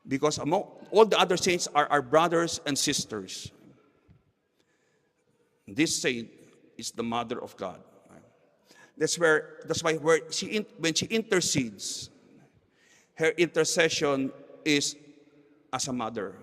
Because among all the other saints are our brothers and sisters. This saint is the Mother of God. That's why when she intercedes, her intercession is as a mother.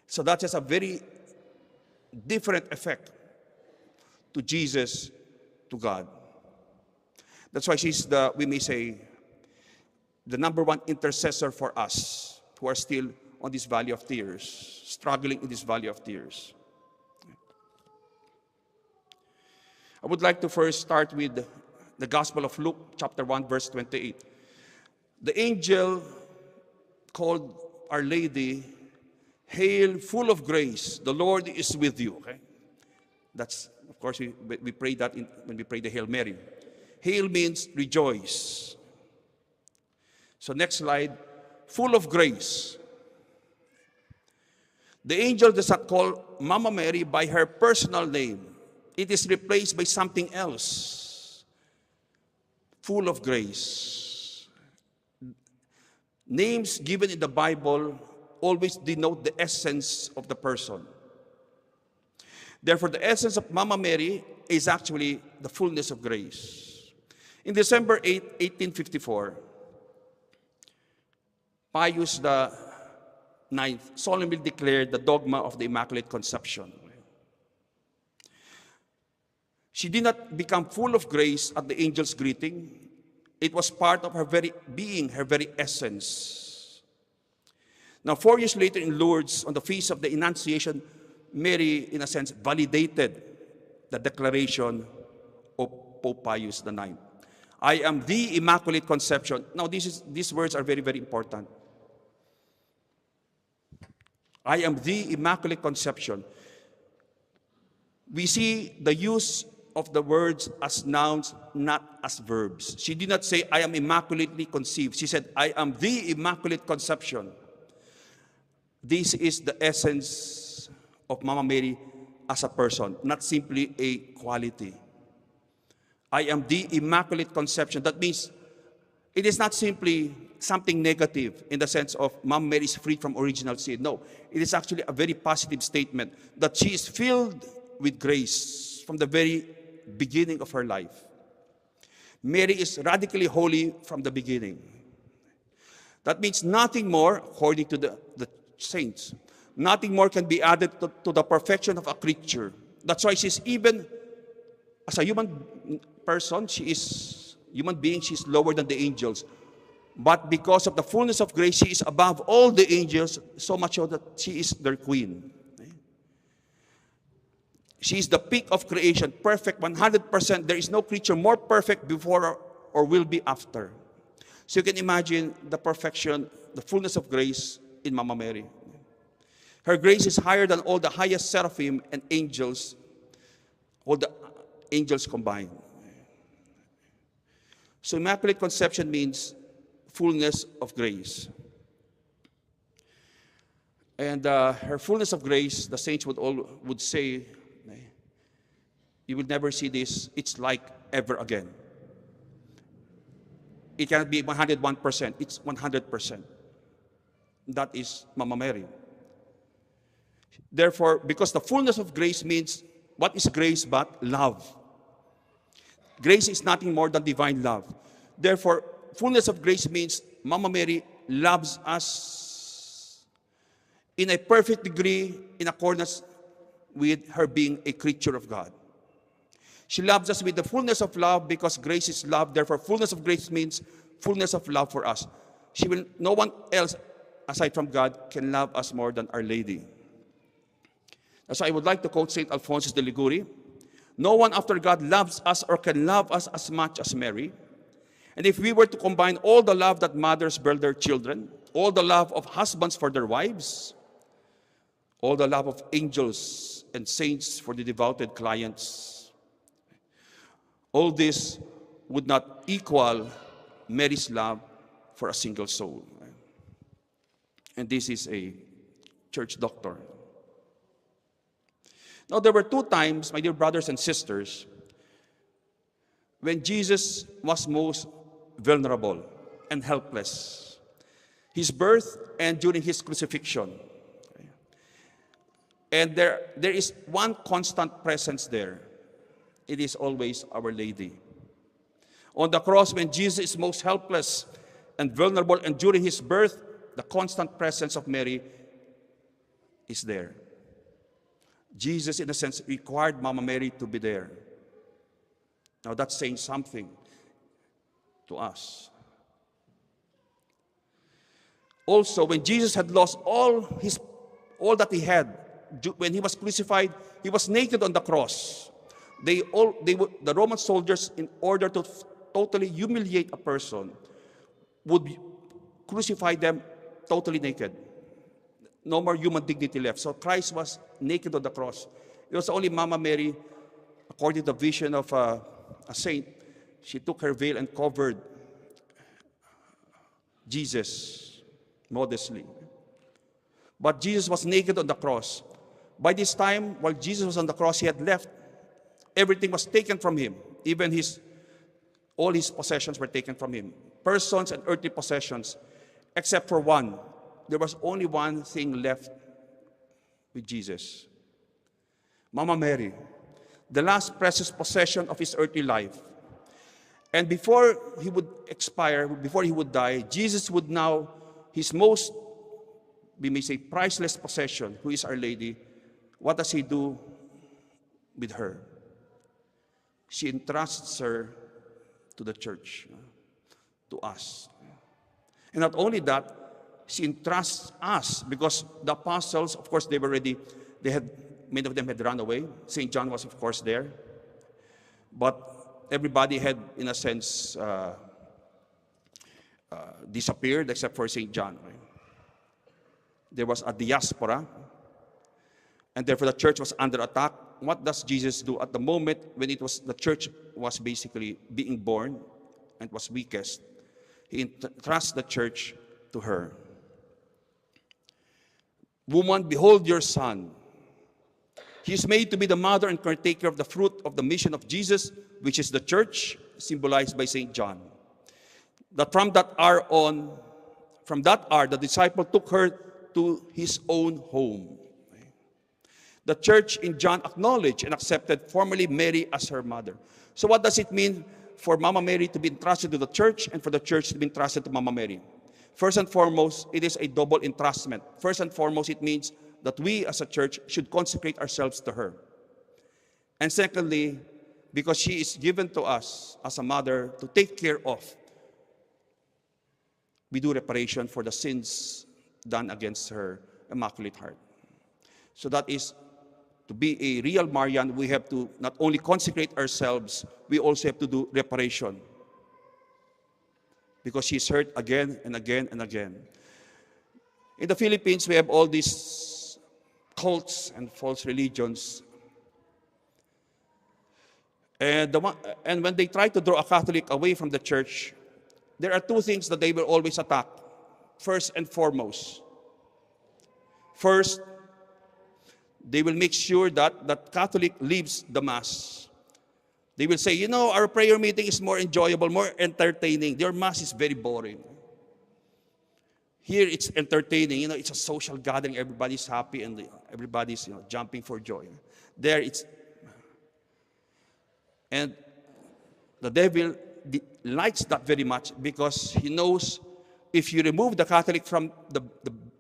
So that has a very different effect to Jesus, to God. That's why she's we may say, the number one intercessor for us who are still on this valley of tears, struggling in this valley of tears. I would like to first start with the Gospel of Luke, chapter 1, verse 28. The angel called Our Lady, "Hail, full of grace, the Lord is with you." Okay? That's, of course, we pray that when we pray the Hail Mary. Hail means rejoice. So next slide, full of grace. The angel does not call Mama Mary by her personal name. It is replaced by something else. Full of grace. Names given in the Bible always denote the essence of the person. Therefore, the essence of Mama Mary is actually the fullness of grace. In December 8, 1854, Pius IX solemnly declared the dogma of the Immaculate Conception. She did not become full of grace at the angel's greeting. It was part of her very being, her very essence. Now, 4 years later in Lourdes, on the feast of the Annunciation, Mary, in a sense, validated the declaration of Pope Pius IX. I am the Immaculate Conception. Now, these words are very, very important. I am the Immaculate Conception. We see the use of the words as nouns, not as verbs. She did not say, I am immaculately conceived. She said, I am the Immaculate Conception. This is the essence of Mama Mary as a person, not simply a quality. I am the Immaculate Conception. That means it is not simply something negative in the sense of Mama Mary is free from original sin. No, it is actually a very positive statement that she is filled with grace from the very beginning of her life. Mary is radically holy from the beginning. That means nothing more, according to the saints, nothing more can be added to the perfection of a creature. That's why she's even, as a human person, she is human being, she's lower than the angels. But because of the fullness of grace, she is above all the angels, so much so that she is their queen. She is the peak of creation, perfect 100%. There is no creature more perfect before or will be after. So you can imagine the perfection, the fullness of grace in Mama Mary. Her grace is higher than all the highest seraphim and angels, all the angels combined. So Immaculate Conception means fullness of grace. And her fullness of grace, the saints would say, you will never see this, it's like ever again. It cannot be 101%, it's 100%. That is Mama Mary. Therefore, because the fullness of grace means, what is grace but love? Grace is nothing more than divine love. Therefore, fullness of grace means Mama Mary loves us in a perfect degree in accordance with her being a creature of God. She loves us with the fullness of love because grace is love. Therefore, fullness of grace means fullness of love for us. No one else aside from God can love us more than Our Lady. That's why I would like to quote St. Alphonsus de Liguri. No one after God loves us or can love us as much as Mary. And if we were to combine all the love that mothers bear their children, all the love of husbands for their wives, all the love of angels and saints for the devoted clients, all this would not equal Mary's love for a single soul. And this is a church doctrine. Now, there were 2 times, my dear brothers and sisters, when Jesus was most vulnerable and helpless. his birth and during his crucifixion. And there is one constant presence there. It is always Our Lady. On the cross, when Jesus is most helpless and vulnerable, and during his birth, the constant presence of Mary is there. Jesus, in a sense, required Mama Mary to be there. Now that's saying something to us. Also, when Jesus had lost all that he had, when he was crucified, he was naked on the cross. The Roman soldiers, in order to totally humiliate a person, would crucify them totally naked. No more human dignity left. So Christ was naked on the cross. It was only Mama Mary, according to the vision of a saint, she took her veil and covered Jesus modestly. But Jesus was naked on the cross. By this time, while Jesus was on the cross, he had left. Everything was taken from him. Even all his possessions were taken from him. Persons and earthly possessions, except for one. There was only one thing left with Jesus. Mama Mary, the last precious possession of his earthly life. And before he would expire, before he would die, Jesus would now, his most, we may say, priceless possession, who is Our Lady, what does he do with her? She entrusts her to the church, to us. And not only that, she entrusts us, because the apostles, of course, many of them had run away. St. John was, of course, there. But everybody had, in a sense, disappeared except for St. John. Right? There was a diaspora, and therefore the church was under attack. What does Jesus do at the moment when the church was basically being born and was weakest? He entrusts the church to her. Woman, behold your son. He is made to be the mother and caretaker of the fruit of the mission of Jesus, which is the church, symbolized by St. John. That from that hour, the disciple took her to his own home. The church in John acknowledged and accepted formally Mary as her mother. So what does it mean for Mama Mary to be entrusted to the church and for the church to be entrusted to Mama Mary? First and foremost, it is a double entrustment. First and foremost, it means that we as a church should consecrate ourselves to her. And secondly, because she is given to us as a mother to take care of, we do reparation for the sins done against her Immaculate Heart. So that is, to be a real Marian, we have to not only consecrate ourselves, we also have to do reparation. Because she's hurt again and again and again. In the Philippines, we have all these cults and false religions. And when they try to draw a Catholic away from the church, there are two things that they will always attack. First and foremost. First, they will make sure that that Catholic leaves the Mass. They will say, our prayer meeting is more enjoyable, more entertaining. Your Mass is very boring. Here it's entertaining. It's a social gathering. Everybody's happy and everybody's jumping for joy. There it's... And the devil likes that very much because he knows if you remove the Catholic from the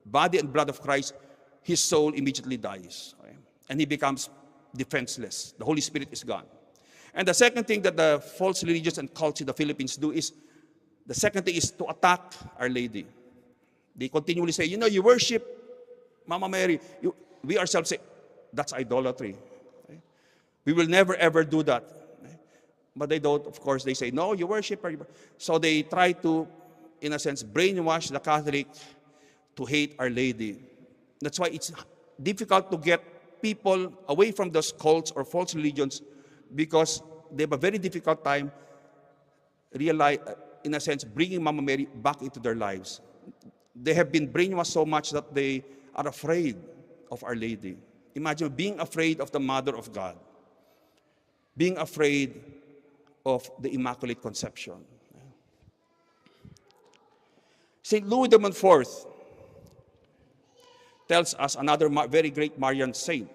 body and blood of Christ, his soul immediately dies. Okay? And he becomes defenseless. The Holy Spirit is gone. And the second thing that the false religions and cults in the Philippines do is, the second thing is to attack Our Lady. They continually say, you worship Mama Mary. We ourselves say, that's idolatry. Okay? We will never ever do that. Okay? But they don't, of course, they say, no, you worship her. So they try to, in a sense, brainwash the Catholic to hate Our Lady. That's why it's difficult to get people away from those cults or false religions, because they have a very difficult time in a sense, bringing Mama Mary back into their lives. They have been brainwashed so much that they are afraid of Our Lady. Imagine being afraid of the Mother of God, being afraid of the Immaculate Conception. St. Louis de Montfort tells us another very great Marian saint.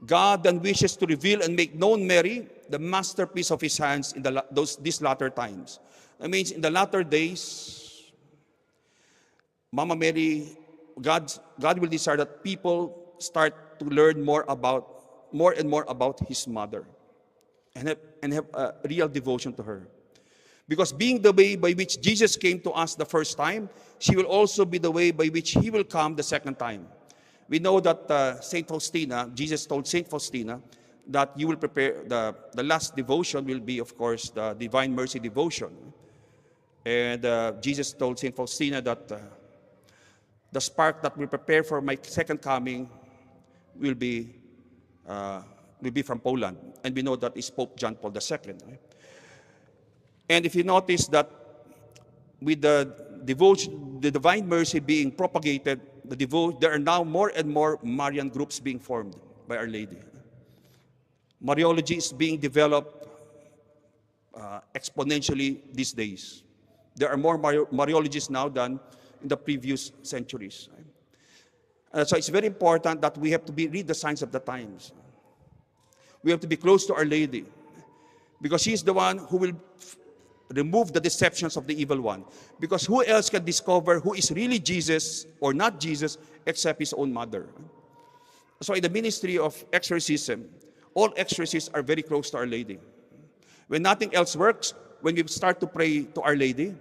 God then wishes to reveal and make known Mary, the masterpiece of his hands in these latter times. That means in the latter days, Mama Mary, God will desire that people start to learn more and more about his mother and have a real devotion to her. Because being the way by which Jesus came to us the first time, she will also be the way by which he will come the second time. We know that Saint Faustina, Jesus told Saint Faustina that you will prepare, the last devotion will be, of course, the Divine Mercy devotion. And Jesus told Saint Faustina that the spark that will prepare for my second coming will be from Poland. And we know that is Pope John Paul II. Right? And if you notice that with the devotion, the Divine Mercy being propagated, there are now more and more Marian groups being formed by Our Lady. Mariology is being developed exponentially these days. There are more Mariologists now than in the previous centuries. So it's very important that we have to read the signs of the times. We have to be close to Our Lady, because she is the one who will remove the deceptions of the evil one. Because who else can discover who is really Jesus or not Jesus except his own mother? So in the ministry of exorcism, all exorcists are very close to Our Lady. When nothing else works, when we start to pray to Our Lady,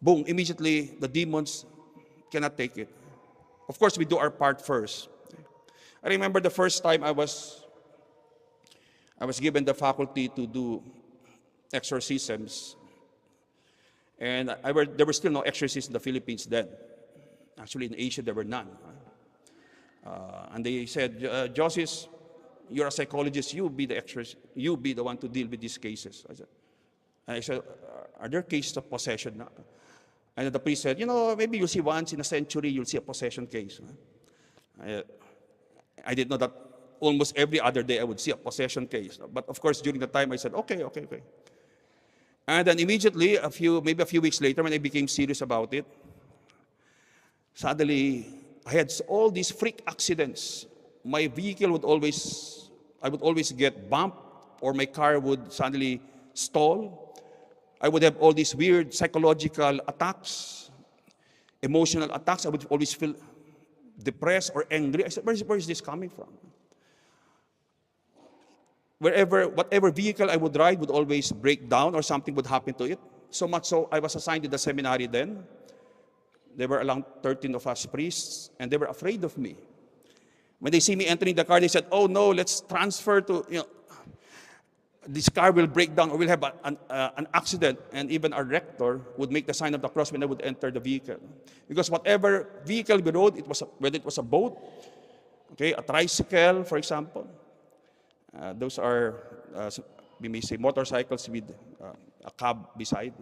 boom, immediately the demons cannot take it. Of course, we do our part first. I remember the first time I was given the faculty to do exorcisms, and there were still no exorcists in the Philippines then. Actually, in Asia, there were none. And they said, Joseph, you're a psychologist, you be the exorcist, you be the one to deal with these cases. I said, are there cases of possession now? And the priest said, maybe you'll see once in a century, you'll see a possession case. I didn't know that almost every other day I would see a possession case. But of course, during the time, I said, okay. And then immediately, maybe a few weeks later, when I became serious about it, suddenly, I had all these freak accidents. My vehicle I would always get bumped, or my car would suddenly stall. I would have all these weird psychological attacks, emotional attacks. I would always feel depressed or angry. I said, where is this coming from? Whatever vehicle I would ride would always break down or something would happen to it. So much so, I was assigned to the seminary then. There were around 13 of us priests, and they were afraid of me. When they see me entering the car, they said, oh no, let's transfer to, this car will break down or we'll have an accident. And even our rector would make the sign of the cross when I would enter the vehicle. Because whatever vehicle we rode, whether it was a boat, okay, a tricycle, for example, those are, we may say, motorcycles with a cab beside.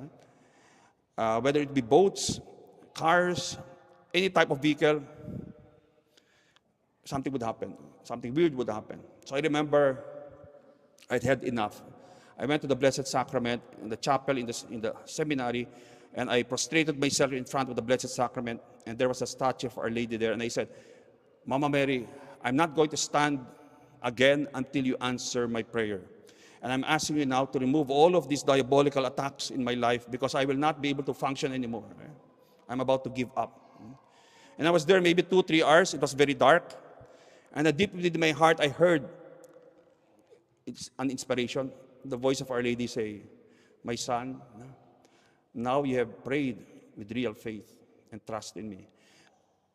Whether it be boats, cars, any type of vehicle, something would happen. Something weird would happen. So I remember I'd had enough. I went to the Blessed Sacrament in the chapel in the seminary, and I prostrated myself in front of the Blessed Sacrament, and there was a statue of Our Lady there, and I said, Mama Mary, I'm not going to stand again until you answer my prayer. And I'm asking you now to remove all of these diabolical attacks in my life, because I will not be able to function anymore. I'm about to give up. And I was there maybe 2-3 hours. It was very dark. And deep within my heart, I heard, it's an inspiration, the voice of Our Lady say, my son, now you have prayed with real faith and trust in me.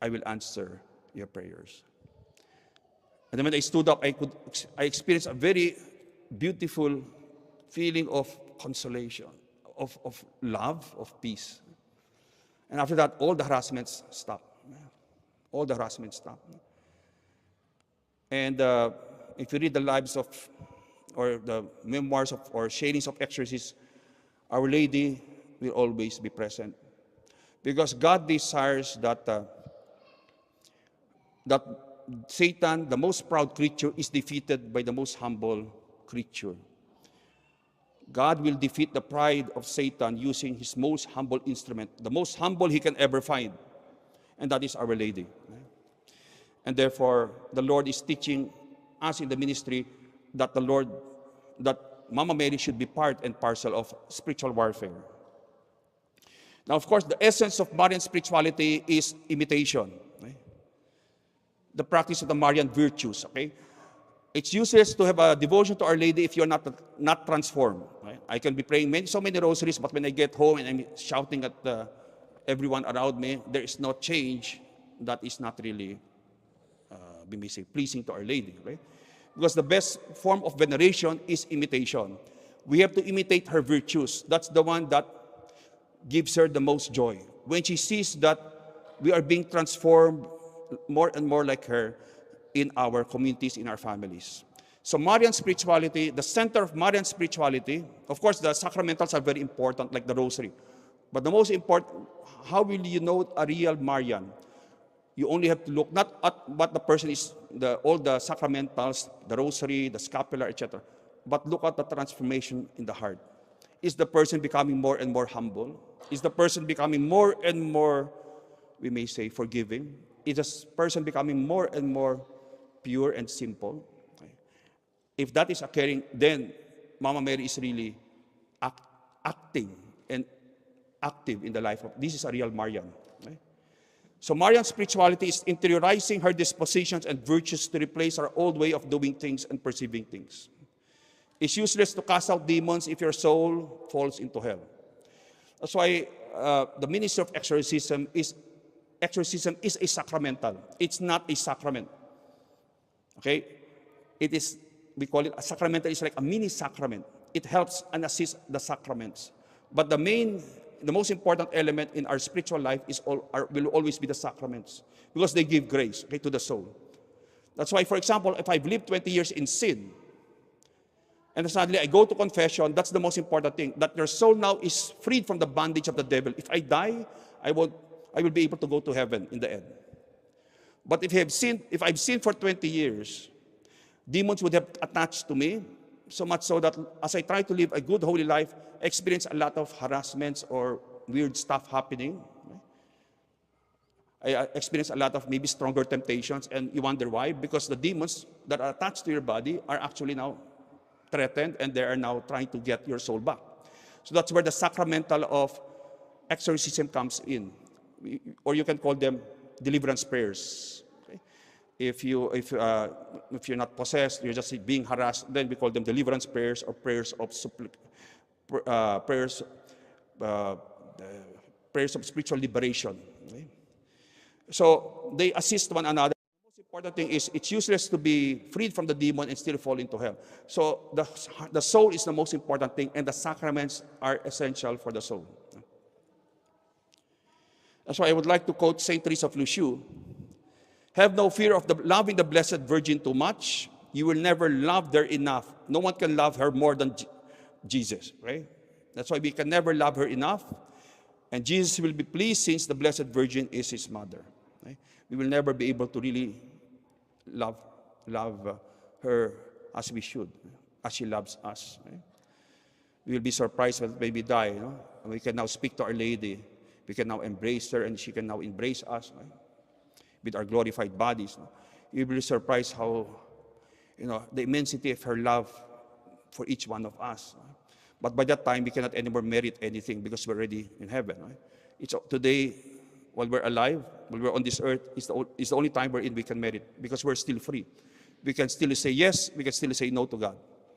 I will answer your prayers. And then when I stood up, I experienced a very beautiful feeling of consolation, of love, of peace. And after that, all the harassments stopped. All the harassments stopped. And if you read the lives of, or the memoirs of, or shadings of exorcists, Our Lady will always be present. Because God desires that Satan, the most proud creature, is defeated by the most humble creature. God will defeat the pride of Satan using his most humble instrument, the most humble he can ever find, and that is Our Lady. And therefore, the Lord is teaching us in the ministry that that Mama Mary should be part and parcel of spiritual warfare. Now, of course, the essence of Marian spirituality is imitation. Okay? The practice of the Marian virtues. Okay? It's useless to have a devotion to Our Lady if you're not transformed. Right? I can be praying so many rosaries, but when I get home and I'm shouting at everyone around me, there is no change. That is not really, we may say, pleasing to Our Lady. Right? Because the best form of veneration is imitation. We have to imitate her virtues. That's the one that gives her the most joy. When she sees that we are being transformed more and more like her in our communities, in our families. So Marian spirituality, the center of Marian spirituality, of course the sacramentals are very important, like the rosary. But the most important, how will you know a real Marian? You only have to look not at what the person is, all the sacramentals, the rosary, the scapular, etc., but look at the transformation in the heart. Is the person becoming more and more humble? Is the person becoming more and more, we may say, forgiving? Is the person becoming more and more pure and simple? If that is occurring, then Mama Mary is really acting and active in the life of, this is a real Marian. So Marian spirituality is interiorizing her dispositions and virtues to replace our old way of doing things and perceiving things. It's useless to cast out demons if your soul falls into hell. That's why the ministry of exorcism is a sacramental. It's not a sacrament. Okay? It is, we call it a sacramental. It's like a mini sacrament. It helps and assists the sacraments. But the most important element in our spiritual life will always be the sacraments, because they give grace, okay, to the soul. That's why, for example, if I've lived 20 years in sin, and suddenly I go to confession, that's the most important thing, that your soul now is freed from the bondage of the devil. If I die, I will be able to go to heaven in the end. But if I've sinned for 20 years, demons would have attached to me, so much so that as I try to live a good holy life, I experience a lot of harassments or weird stuff happening. I experience a lot of maybe stronger temptations, and you wonder why? Because the demons that are attached to your body are actually now threatened, and they are now trying to get your soul back. So that's where the sacramental of exorcism comes in, or you can call them deliverance prayers. Okay? If you're not possessed, you're just being harassed, then we call them deliverance prayers or prayers of prayers of spiritual liberation. Okay? So they assist one another. The most important thing is it's useless to be freed from the demon and still fall into hell. So the soul is the most important thing, and the sacraments are essential for the soul. That's why I would like to quote Saint Teresa of Lisieux. Have no fear of loving the Blessed Virgin too much. You will never love her enough. No one can love her more than Jesus, right? That's why we can never love her enough. And Jesus will be pleased since the Blessed Virgin is his mother. Right? We will never be able to really love her as we should, as she loves us. Right? We will be surprised when we die. And we can now speak to Our Lady. We can now embrace her, and she can now embrace us, right? With our glorified bodies. You will be surprised how, the immensity of her love for each one of us. Right? But by that time, we cannot anymore merit anything because we're already in heaven. Right? Today, while we're alive, while we're on this earth, is the only time wherein we can merit, because we're still free. We can still say yes, we can still say no to God.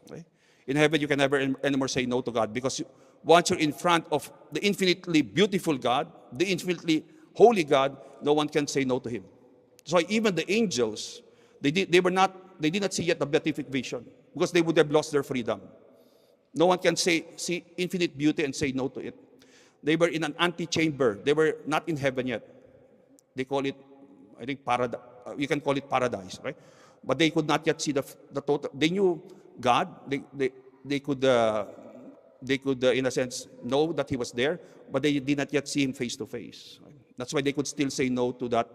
Right? In heaven, you can never anymore say no to God, because once you're in front of the infinitely beautiful God, the infinitely holy God, no one can say no to him. So even the angels, they did not see yet the beatific vision, because they would have lost their freedom. No one can see infinite beauty and say no to it. They were in an antechamber. They were not in heaven yet. They call it, I think, paradise. You can call it paradise, right? But they could not yet see the total. They knew God. They could, in a sense, know that he was there, but they did not yet see him face to face. Right? That's why they could still say no to that,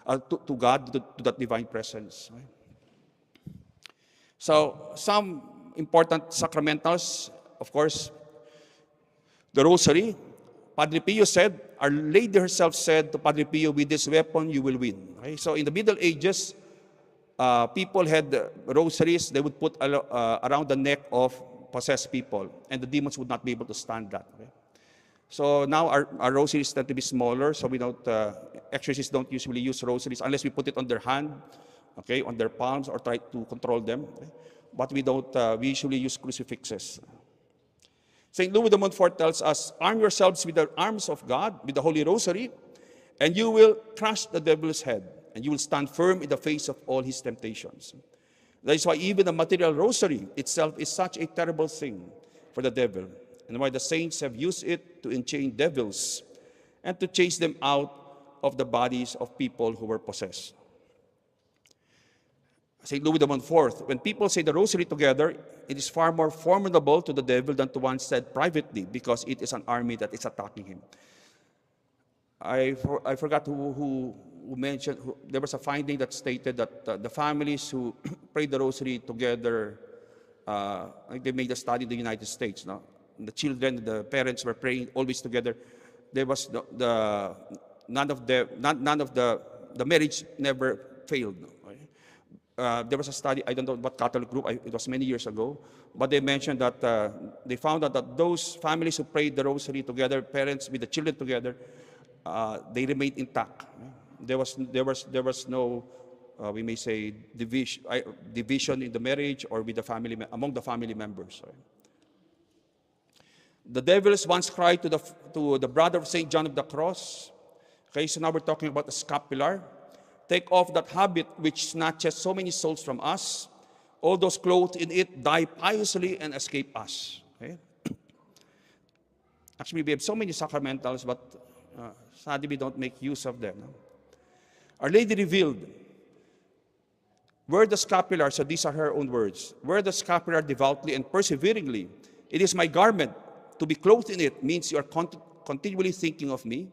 to God, to that divine presence. Right? So some important sacramentals of course, the rosary. Padre Pio said, Our Lady herself said to Padre Pio, with this weapon you will win. Okay? So in the Middle Ages, people had rosaries they would put around the neck of possessed people, and the demons would not be able to stand that. Okay? So now our rosaries tend to be smaller, so we don't, exorcists don't usually use rosaries unless we put it on their hand, okay, on their palms, or try to control them. Okay? But we don't, we usually use crucifixes. St. Louis de Montfort tells us, arm yourselves with the arms of God, with the Holy Rosary, and you will crush the devil's head, and you will stand firm in the face of all his temptations. That is why even the material rosary itself is such a terrible thing for the devil, and why the saints have used it to enchain devils and to chase them out of the bodies of people who were possessed. St. Louis de Montfort, when people say the rosary together, it is far more formidable to the devil than to one said privately, because it is an army that is attacking him. I forgot who mentioned, there was a finding that stated that the families who prayed the rosary together, like they made a study in the United States. No? The children, the parents were praying always together. There was none of the marriage never failed. No? There was a study, I don't know what Catholic group, it was many years ago, but they mentioned that they found out that those families who prayed the rosary together, parents with the children together, they remained intact. There was no, we may say, division in the marriage or with the family, among the family members. The devils once cried to the brother of St. John of the Cross. Okay, so now we're talking about the scapular. Take off that habit which snatches so many souls from us. All those clothed in it die piously and escape us. Okay? Actually, we have so many sacramentals, but sadly we don't make use of them. No? Our Lady revealed, wear the scapular, so these are her own words, wear the scapular devoutly and perseveringly. It is my garment. To be clothed in it means you are continually thinking of me,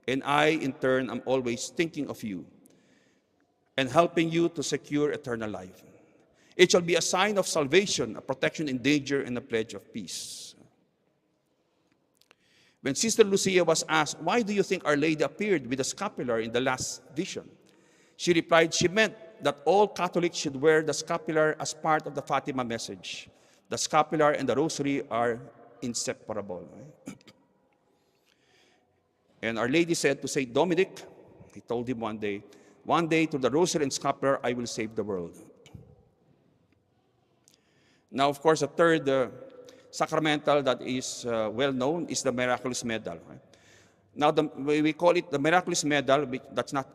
and I, in turn, am always thinking of you and helping you to secure eternal life. It shall be a sign of salvation, a protection in danger, and a pledge of peace. When Sister Lucia was asked, why do you think Our Lady appeared with a scapular in the last vision? She replied, she meant that all Catholics should wear the scapular as part of the Fatima message. The scapular and the rosary are inseparable. And Our Lady said to St. Dominic, he told him one day, through the rosary and scapular, I will save the world. Now, of course, the third sacramental that is well known is the Miraculous Medal. Right? Now, we call it the Miraculous Medal, that's not